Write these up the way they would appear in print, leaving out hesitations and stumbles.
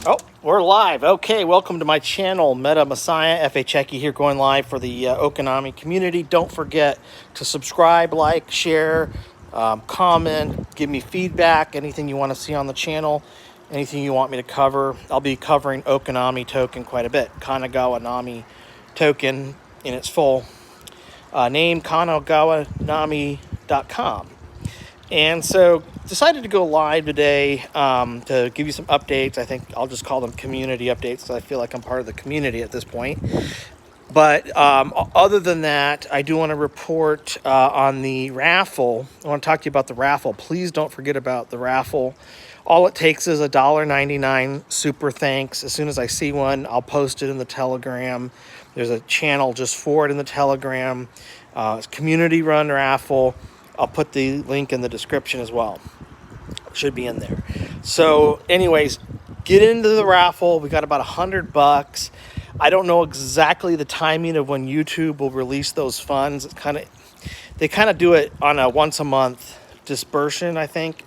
Oh, we're live. Okay, welcome to my channel, Meta Messiah, F.A. Chekki here, going live for the Okinami community. Don't forget to subscribe, like, share, comment, give me feedback, anything you want to see on the channel, anything you want me to cover. I'll be covering Okinami token quite a bit. Kanagawa Nami token in its full name, kanagawanami.com. And so decided to go live today to give you some updates. I think I'll just call them community updates because I feel like I'm part of the community at this point. But other than that, I do want to report on the raffle. I want to talk to you about the raffle. Please don't forget about the raffle. All it takes is $1.99 super thanks. As soon as I see one, I'll post it in the Telegram. There's a channel just for it in the Telegram. It's community run raffle. I'll put the link in the description as well. It should be in there. So anyways, get into the raffle. We got about $100. I don't know exactly the timing of when YouTube will release those funds. They kind of do it on a once a month dispersion, I think.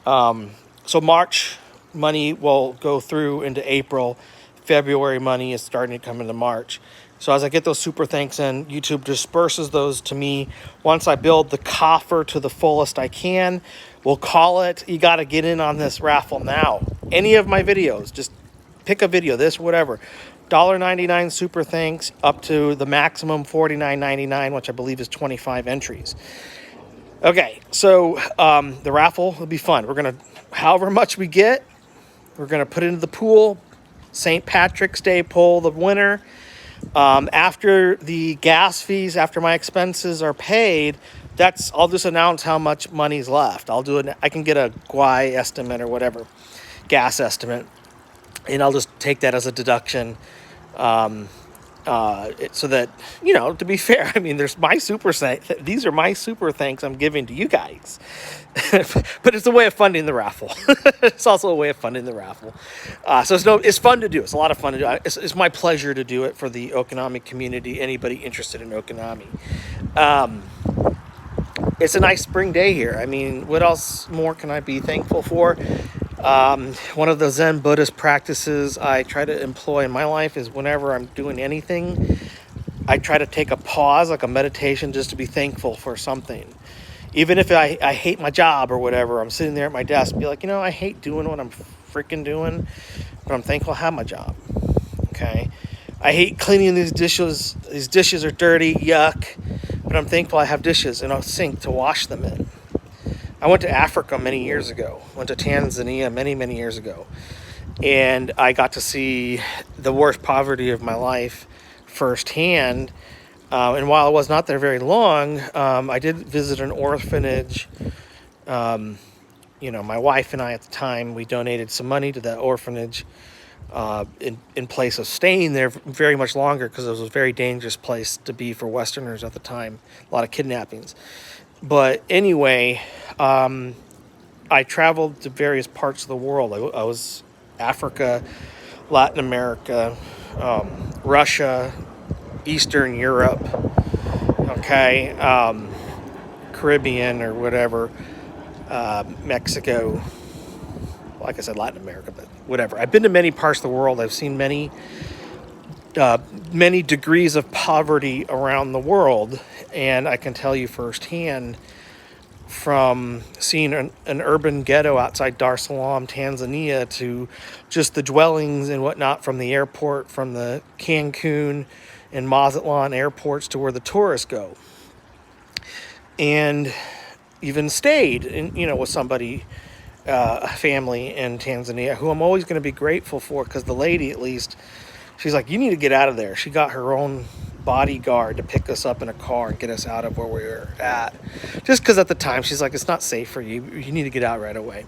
So March money will go through into April. February money is starting to come into March. So as I get those super thanks in, YouTube disperses those to me. Once I build the coffer to the fullest I can, we'll call it. You got to get in on this raffle now. Any of my videos, just pick a video, this, whatever. $1.99 super thanks up to the maximum $49.99, which I believe is 25 entries. Okay, so the raffle will be fun. We're going to, however much we get, we're going to put it into the pool. St. Patrick's Day pull the winner. After the gas fees, after my expenses are paid, I'll just announce how much money's left. I can get a GUI estimate or whatever, gas estimate, and I'll just take that as a deduction. So that, to be fair, I mean, there's my these are my super thanks I'm giving to you guys. But it's a way of funding the raffle. It's also a way of funding the raffle. So it's fun to do. It's a lot of fun to do. It's my pleasure to do it for the Okinami community, anybody interested in Okinami. It's a nice spring day here. I mean, what else more can I be thankful for? One of the Zen Buddhist practices I try to employ in my life is whenever I'm doing anything, I try to take a pause, like a meditation, just to be thankful for something. Even if I hate my job or whatever, I'm sitting there at my desk, be like, I hate doing what I'm freaking doing, but I'm thankful I have my job. Okay? I hate cleaning these dishes. These dishes are dirty, yuck, but I'm thankful I have dishes and a sink to wash them in. I went to Africa many years ago. Went to Tanzania many, many years ago. And I got to see the worst poverty of my life firsthand. And while I was not there very long, I did visit an orphanage. My wife and I at the time, we donated some money to that orphanage in place of staying there very much longer because it was a very dangerous place to be for Westerners at the time. A lot of kidnappings. But anyway, I traveled to various parts of the world. I was Africa, Latin America, Russia, Eastern Europe, okay, Caribbean or whatever, Mexico, like I said, Latin America, but whatever. I've been to many parts of the world. I've seen many degrees of poverty around the world, and I can tell you firsthand from seeing an urban ghetto outside Dar es Salaam, Tanzania, to just the dwellings and whatnot from the airport, from the Cancun and Mazatlan airports to where the tourists go. And even stayed with somebody, a family in Tanzania, who I'm always going to be grateful for, because the lady, at least, she's like, you need to get out of there. She got her own bodyguard to pick us up in a car and get us out of where we were at. Just because at the time, she's like, it's not safe for you. You need to get out right away.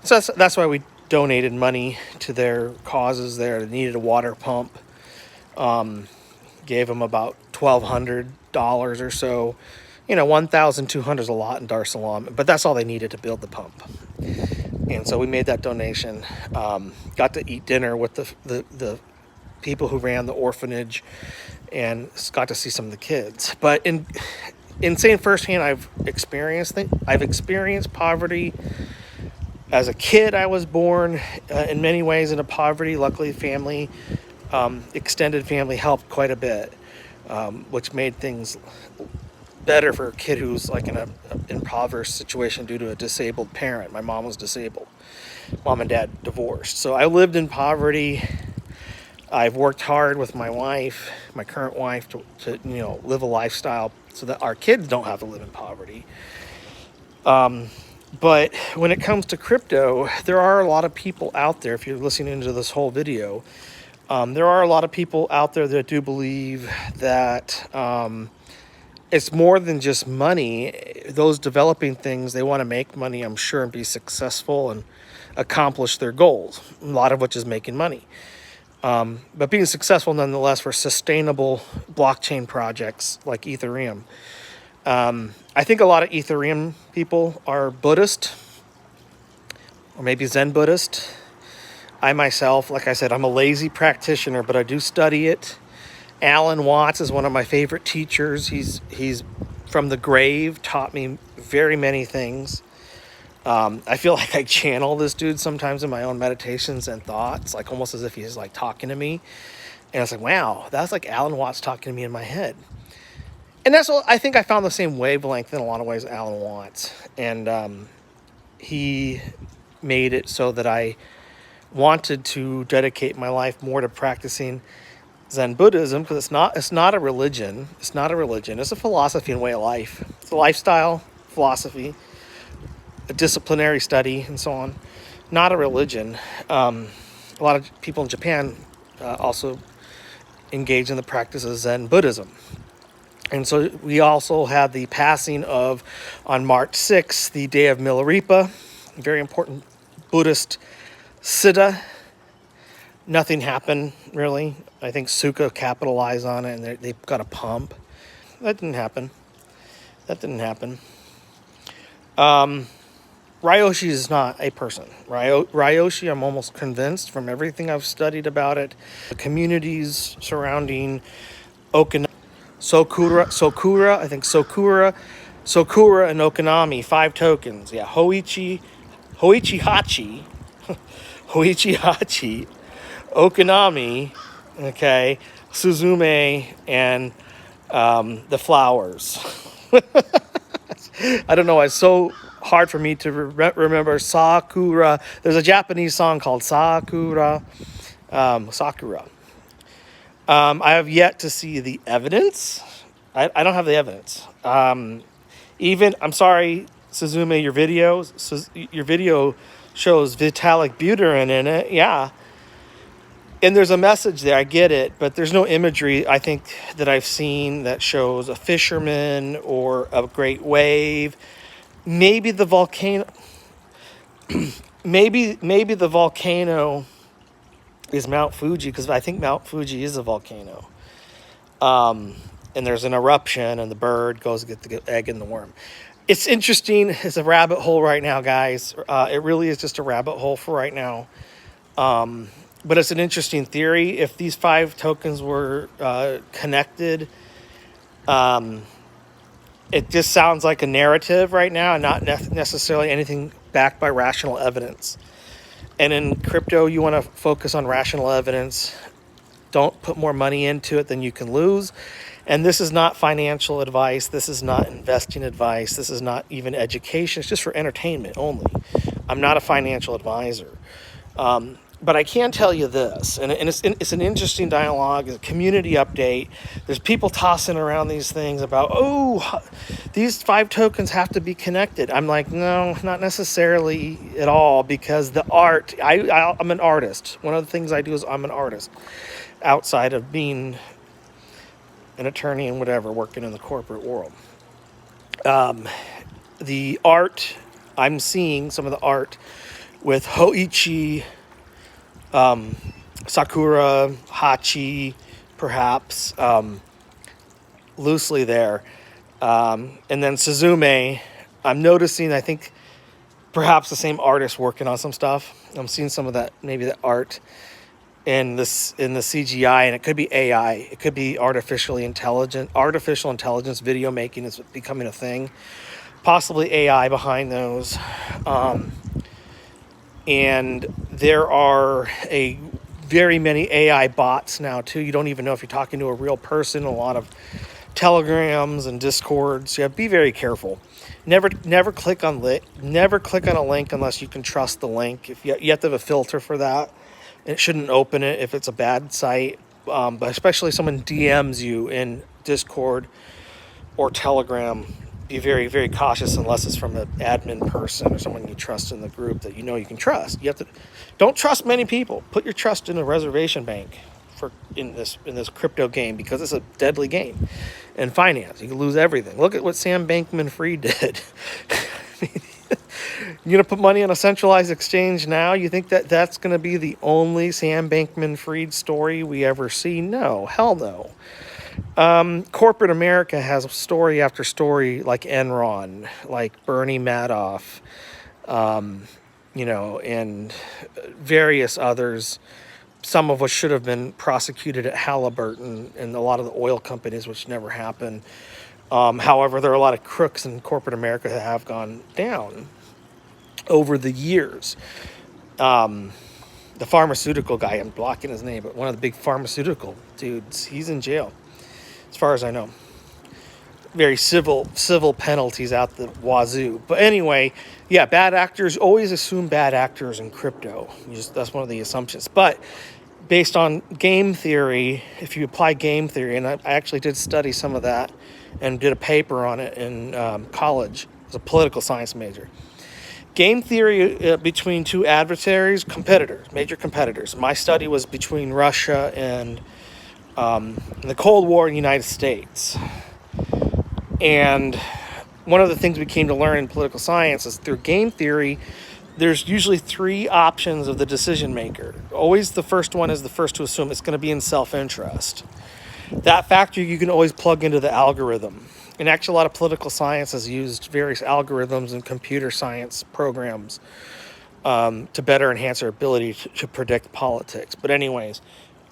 So that's why we donated money to their causes there. They needed a water pump. Gave them about $1,200 or so. $1,200 is a lot in Dar es Salaam, but that's all they needed to build the pump. And so we made that donation. Got to eat dinner with the people who ran the orphanage, and got to see some of the kids. But in saying firsthand, I've experienced poverty As a kid, I was born in many ways into poverty. Luckily, extended family helped quite a bit, which made things better for a kid who's like in an impoverished situation due to a disabled parent. My mom was disabled. Mom and dad divorced. So I lived in poverty. I've worked hard with my wife, my current wife, to live a lifestyle so that our kids don't have to live in poverty. But when it comes to crypto, there are a lot of people out there, if you're listening to this whole video, there are a lot of people out there that do believe that it's more than just money. Those developing things, they want to make money, I'm sure, and be successful and accomplish their goals, a lot of which is making money. But being successful nonetheless for sustainable blockchain projects like Ethereum. I think a lot of Ethereum people are Buddhist or maybe Zen Buddhist. I myself, like I said, I'm a lazy practitioner, but I do study it. Alan Watts is one of my favorite teachers. He's from the grave, taught me very many things. I feel like I channel this dude sometimes in my own meditations and thoughts, like almost as if he's like talking to me. And it's like, wow, that's like Alan Watts talking to me in my head. And that's what I think I found the same wavelength in a lot of ways, Alan Watts. And he made it so that I wanted to dedicate my life more to practicing Zen Buddhism, because it's not a religion. It's not a religion. It's a philosophy and way of life. It's a lifestyle, philosophy, a disciplinary study, and so on. Not a religion. A lot of people in Japan also engage in the practice of Zen Buddhism. And so we also had the passing of, on March 6th, the day of Milarepa, a very important Buddhist siddha. Nothing happened, really. I think Sukha capitalized on it, and they've got a pump. That didn't happen. Ryoshi is not a person. Ryoshi, I'm almost convinced from everything I've studied about it, the communities surrounding Okinami, Sokura, and Okinami, 5 tokens. Yeah, Hoichi Hachi, Okinami, okay, Suzume, and the flowers. I don't know, it's so hard for me to remember Sakura. There's a Japanese song called Sakura. I have yet to see the evidence. I don't have the evidence. I'm sorry, Suzume, your video shows Vitalik Buterin in it. Yeah. And there's a message there, I get it, but there's no imagery, I think, that I've seen that shows a fisherman or a great wave. Maybe the volcano, maybe the volcano is Mount Fuji, because I think Mount Fuji is a volcano. And there's an eruption, and the bird goes to get the egg and the worm. It's interesting. It's a rabbit hole right now, guys. It really is just a rabbit hole for right now. But it's an interesting theory. If these 5 tokens were connected, it just sounds like a narrative right now, and not necessarily anything backed by rational evidence. And in crypto, you want to focus on rational evidence. Don't put more money into it than you can lose. And this is not financial advice. This is not investing advice. This is not even education. It's just for entertainment only. I'm not a financial advisor. But I can tell you this, and it's an interesting dialogue, a community update. There's people tossing around these things about, these 5 tokens have to be connected. I'm like, no, not necessarily at all, because the art, I'm an artist. One of the things I do is I'm an artist, outside of being an attorney and whatever, working in the corporate world. The art, I'm seeing some of the art with Hoichi, Sakura, Hachi, perhaps, loosely there. And then Suzume, I'm noticing, I think, perhaps the same artist working on some stuff. I'm seeing some of that, maybe the art in the CGI, and it could be AI. It could be artificial intelligence video making is becoming a thing. Possibly AI behind those. And there are very many AI bots now too. You don't even know if you're talking to a real person. A lot of telegrams and discords. Yeah, be very careful. Never click on a link unless you can trust the link. If you have to have a filter for that. It shouldn't open it if it's a bad site. But especially someone DMs you in Discord or Telegram, be very, very cautious unless it's from an admin person or someone you trust in the group that you know you can trust. Don't trust many people. Put your trust in a reservation bank in this crypto game, because it's a deadly game. And finance, you can lose everything. Look at what Sam Bankman-Fried did. You're going to put money on a centralized exchange now? You think that's going to be the only Sam Bankman-Fried story we ever see? No, hell no. Corporate America has story after story, like Enron, like Bernie Madoff, and various others, some of which should have been prosecuted at Halliburton and a lot of the oil companies, which never happened. However, there are a lot of crooks in corporate America that have gone down over the years. The pharmaceutical guy, I'm blocking his name, but one of the big pharmaceutical dudes, he's in jail, as far as I know. Very civil penalties out the wazoo. But anyway, yeah, bad actors, always assume bad actors in crypto. That's one of the assumptions. But based on game theory, if you apply game theory, and I actually did study some of that and did a paper on it in college as a political science major. Game theory between two adversaries, major competitors. My study was between Russia and the Cold War in the United States. And one of the things we came to learn in political science is through game theory, there's usually three options of the decision maker. Always the first one is the first to assume it's going to be in self-interest. That factor you can always plug into the algorithm. And actually, a lot of political science has used various algorithms and computer science programs to better enhance our ability to predict politics. But anyways,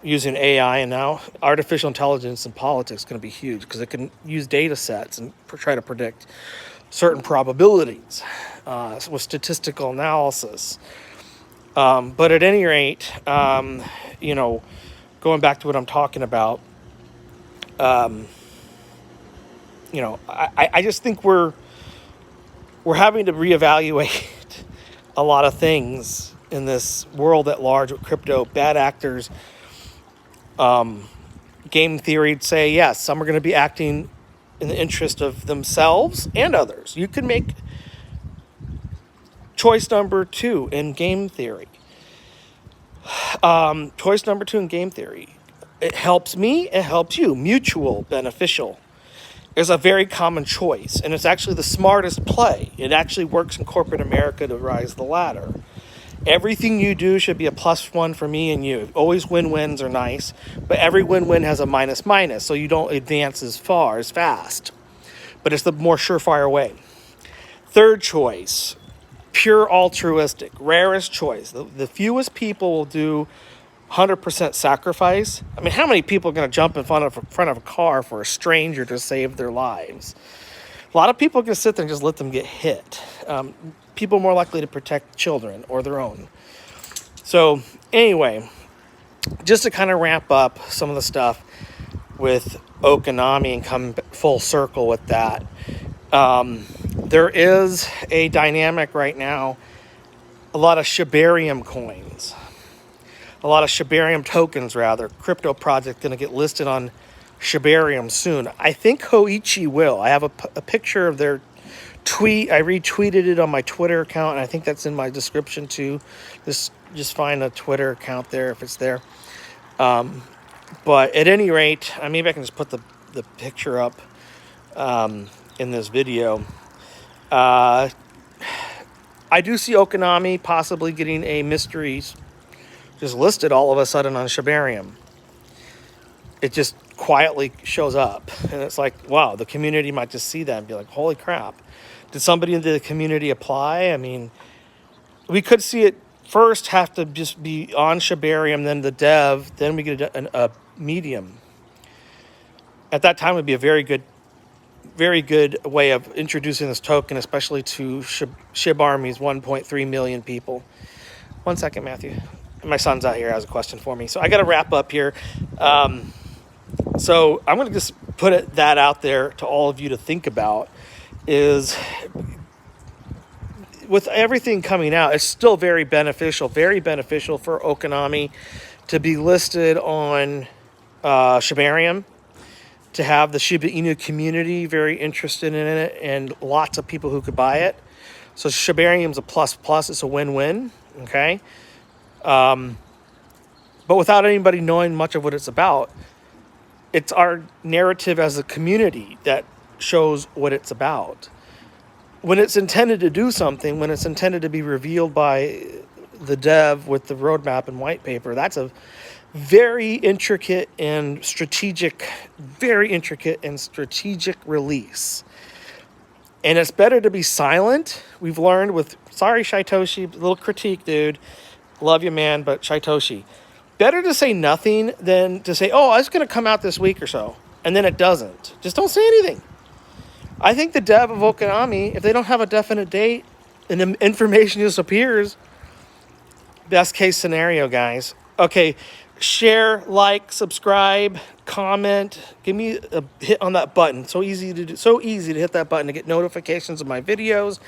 using AI and now artificial intelligence in politics is going to be huge, because it can use data sets and try to predict certain probabilities with statistical analysis. But at any rate, going back to what I'm talking about, I just think we're having to reevaluate a lot of things in this world at large with crypto. Bad actors, game theory would say, yes, some are going to be acting in the interest of themselves and others. You can make choice number 2 in game theory. Choice number 2 in game theory. It helps me, it helps you. Mutual, beneficial is a very common choice, and it's actually the smartest play. It actually works in corporate America to rise the ladder. Everything you do should be a +1 for me and you. Always win-wins are nice, but every win-win has a minus, so you don't advance as fast. But it's the more surefire way. Third choice, pure altruistic, rarest choice. The fewest people will do 100% sacrifice. I mean, how many people are going to jump in front of a car for a stranger to save their lives? A lot of people are going to sit there and just let them get hit. People are more likely to protect children or their own. So anyway, just to kind of wrap up some of the stuff with Okinami and come full circle with that, there is a dynamic right now, a lot of Shibarium coins. A lot of Shibarium tokens, rather. Crypto project going to get listed on Shibarium soon. I think Hoichi will. I have a picture of their tweet. I retweeted it on my Twitter account, and I think that's in my description too. Just find a Twitter account there if it's there. But at any rate, maybe I can just put the picture up in this video. I do see Okinami possibly getting a mystery just listed all of a sudden on Shibarium. It just quietly shows up, and it's like, wow, the community might just see that and be like, holy crap, did somebody in the community apply? I mean, we could see it first have to just be on Shibarium, then the dev, then we get a medium. At that time would be a very good way of introducing this token, especially to Shib Army's 1.3 million people. 1 second, Matthew. My son's out here, has a question for me. So I got to wrap up here. So I'm going to just put that out there to all of you to think about is with everything coming out, it's still very beneficial for Okinami to be listed on Shibarium, to have the Shiba Inu community very interested in it and lots of people who could buy it. So Shibarium's a plus. It's a win-win, okay? But without anybody knowing much of what it's about, it's our narrative as a community that shows what it's about. When it's intended to do something, when it's intended to be revealed by the dev with the roadmap and white paper, that's a very intricate and strategic release. And it's better to be silent. We've learned with, sorry, Shaitoshi, a little critique, dude. Love you, man, but Shaitoshi. Better to say nothing than to say, oh, it's going to come out this week or so, and then it doesn't. Just don't say anything. I think the dev of Okinami, if they don't have a definite date and the information just appears, best case scenario, guys. Okay, share, like, subscribe, comment. Give me a hit on that button. So easy to hit that button to get notifications of my videos.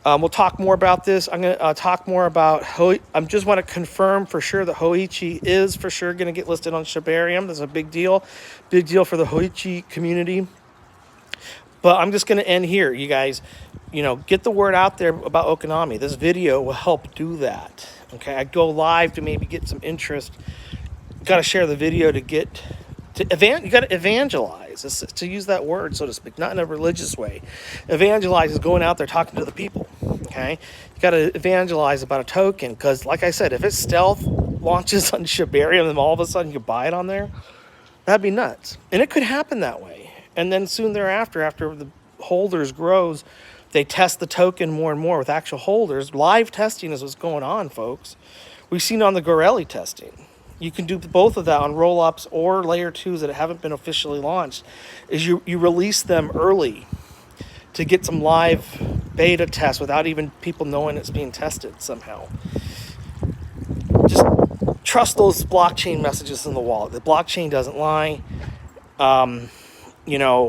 We'll talk more about this. I'm going to talk more about I just want to confirm for sure that Hoichi is for sure going to get listed on Shibarium. That's a big deal for the Hoichi community. But I'm just going to end here, you guys. Get the word out there about Okinami. This video will help do that. Okay, I go live to maybe get some interest. You got to share the video to you got to evangelize, to use that word, so to speak, not in a religious way. Evangelize is going out there talking to the people, okay? You got to evangelize about a token, because like I said, if it stealth launches on Shibarium and all of a sudden you buy it on there, that'd be nuts. And it could happen that way. And then soon thereafter, after the holders grows, they test the token more and more with actual holders. Live testing is what's going on, folks. We've seen on the Gorelli testing. You can do both of that on roll-ups or layer 2s that haven't been officially launched, is you release them early to get some live beta tests without even people knowing it's being tested somehow. Just trust those blockchain messages in the wallet. The blockchain doesn't lie.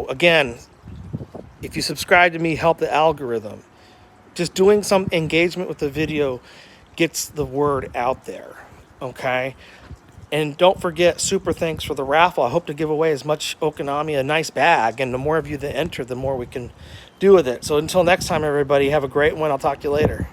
Again, if you subscribe to me, help the algorithm. Just doing some engagement with the video gets the word out there, okay? And don't forget, super thanks for the raffle. I hope to give away as much Okinami, a nice bag, and the more of you that enter, the more we can do with it. So until next time, everybody, have a great one. I'll talk to you later.